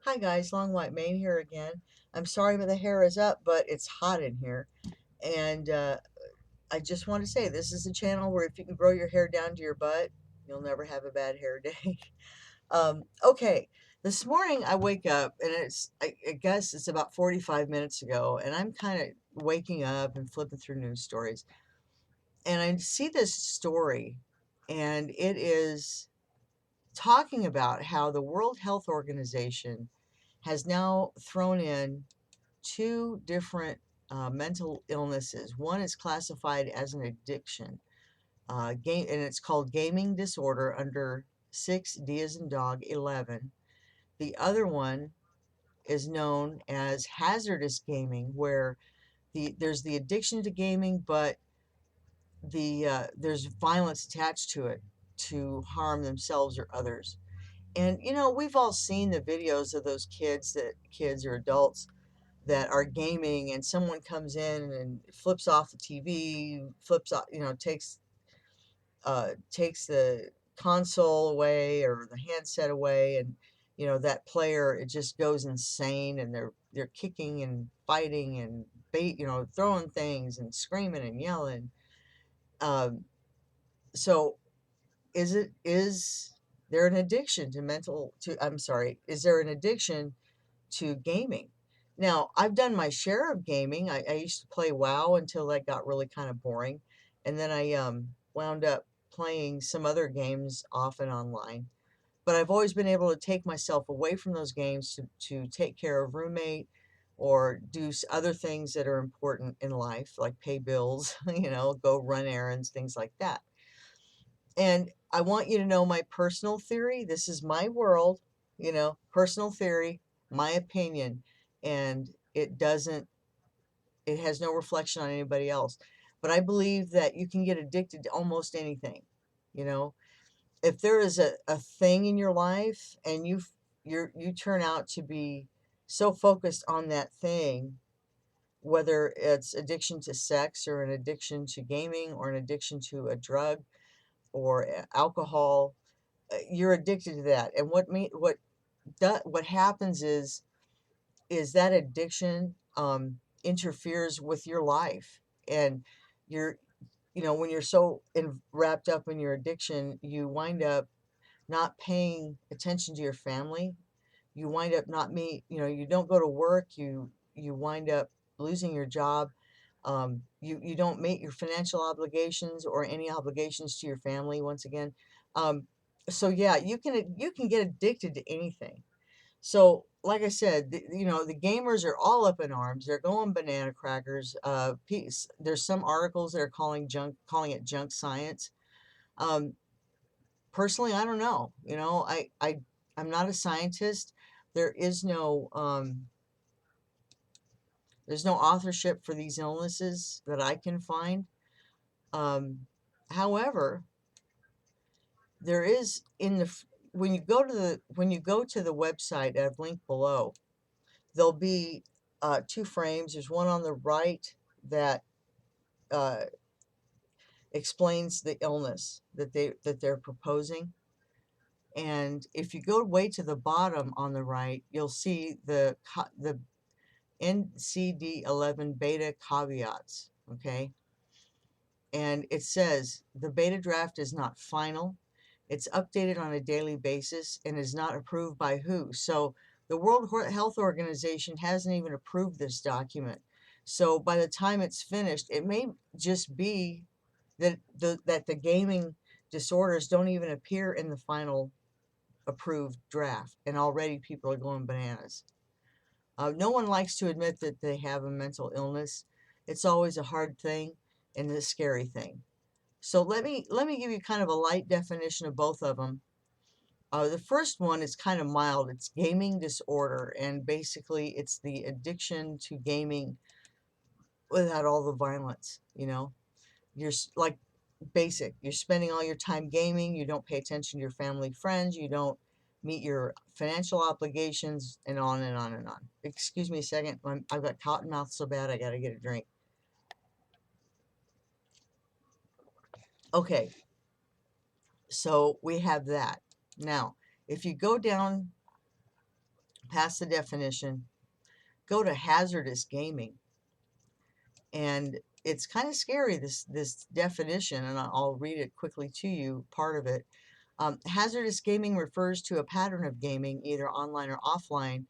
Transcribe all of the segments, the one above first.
Hi guys, Long White Mane here again. I'm sorry but the hair is up, but it's hot in here. And I just want to say this is a channel where if you can grow your hair down to your butt, you'll never have a bad hair day. Okay, this morning I wake up and I guess it's about 45 minutes ago, and I'm kind of waking up and flipping through news stories. And I see this story, and it is talking about how the World Health Organization has now thrown in two different mental illnesses. One is classified as an addiction, and it's called gaming disorder under 6D as in dog 11. The other one is known as hazardous gaming, where there's the addiction to gaming, but there's violence attached to it to harm themselves or others. And we've all seen the videos of those kids or adults that are gaming, and someone comes in and flips off the TV, flips off, takes the console away or the handset away, and that player, it just goes insane, and they're kicking and fighting and throwing things and screaming and yelling. Um, so is there an addiction to mental to I'm sorry, is there an addiction to gaming? Now, I've done my share of gaming. I used to play WoW until that got really kind of boring. And then I wound up playing some other games off and online. But I've always been able to take myself away from those games to take care of roommate or do other things that are important in life, like pay bills, go run errands, things like that. And I want you to know my personal theory. This is my world, personal theory, my opinion, and it has no reflection on anybody else. But I believe that you can get addicted to almost anything. You know, if there is a thing in your life and you turn out to be so focused on that thing, whether it's addiction to sex or an addiction to gaming or an addiction to a drug or alcohol, you're addicted to that. And what happens is that addiction interferes with your life, and you're when you're so wrapped up in your addiction, you wind up not paying attention to your family. You wind up not me you don't go to work. You wind up losing your job. You don't meet your financial obligations or any obligations to your family once again. So yeah, you can get addicted to anything. So, like I said, the gamers are all up in arms. They're going banana crackers. There's some articles that are calling it junk science. Um, Personally, I don't know. I'm not a scientist. There is there's no authorship for these illnesses that I can find. Um, However, there is when you go to the website I've linked below, there'll be two frames. There's one on the right that uh, explains the illness that they're proposing, and if you go way to the bottom on the right, you'll see the NCD-11 beta caveats. Okay, and it says the beta draft is not final. It's updated on a daily basis and is not approved by WHO. So the World Health Organization hasn't even approved this document. So by the time it's finished, it may just be that the gaming disorders don't even appear in the final approved draft, and already people are going bananas. No one likes to admit that they have a mental illness. It's always a hard thing and a scary thing. So let me give you kind of a light definition of both of them. The first one is kind of mild. It's gaming disorder, and basically it's the addiction to gaming without all the violence. You're like basic. You're spending all your time gaming. You don't pay attention to your family, friends. You don't meet your financial obligations, and on and on and on. Excuse me a second. I've got cotton mouth so bad I got to get a drink. Okay, so we have that. Now, if you go down pass the definition, go to hazardous gaming. And it's kind of scary, this definition, and I'll read it quickly to you, part of it. Hazardous gaming refers to a pattern of gaming, either online or offline,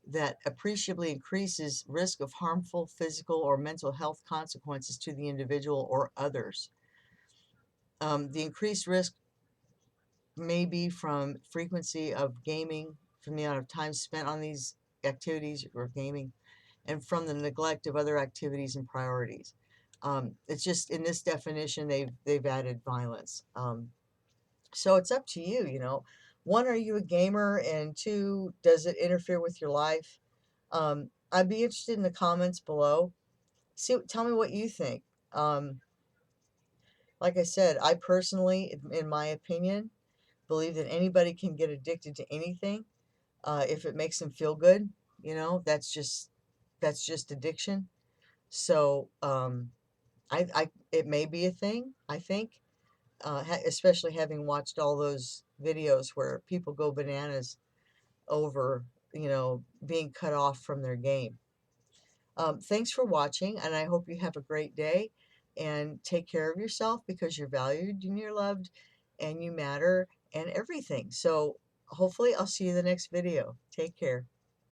that appreciably increases risk of harmful physical or mental health consequences to the individual or others. The increased risk may be from frequency of gaming, from the amount of time spent on these activities or gaming, and from the neglect of other activities and priorities. It's just in this definition they've added violence. So it's up to you, you know. One, are you a gamer? And two, does it interfere with your life? I'd be interested in the comments below. Tell me what you think. Um, like I said, I personally, in my opinion, believe that anybody can get addicted to anything if it makes them feel good. You know, that's just addiction. So it may be a thing. I think, especially having watched all those videos where people go bananas over, being cut off from their game. Thanks for watching, and I hope you have a great day. And take care of yourself, because you're valued and you're loved and you matter and everything. So hopefully I'll see you in the next video. Take care.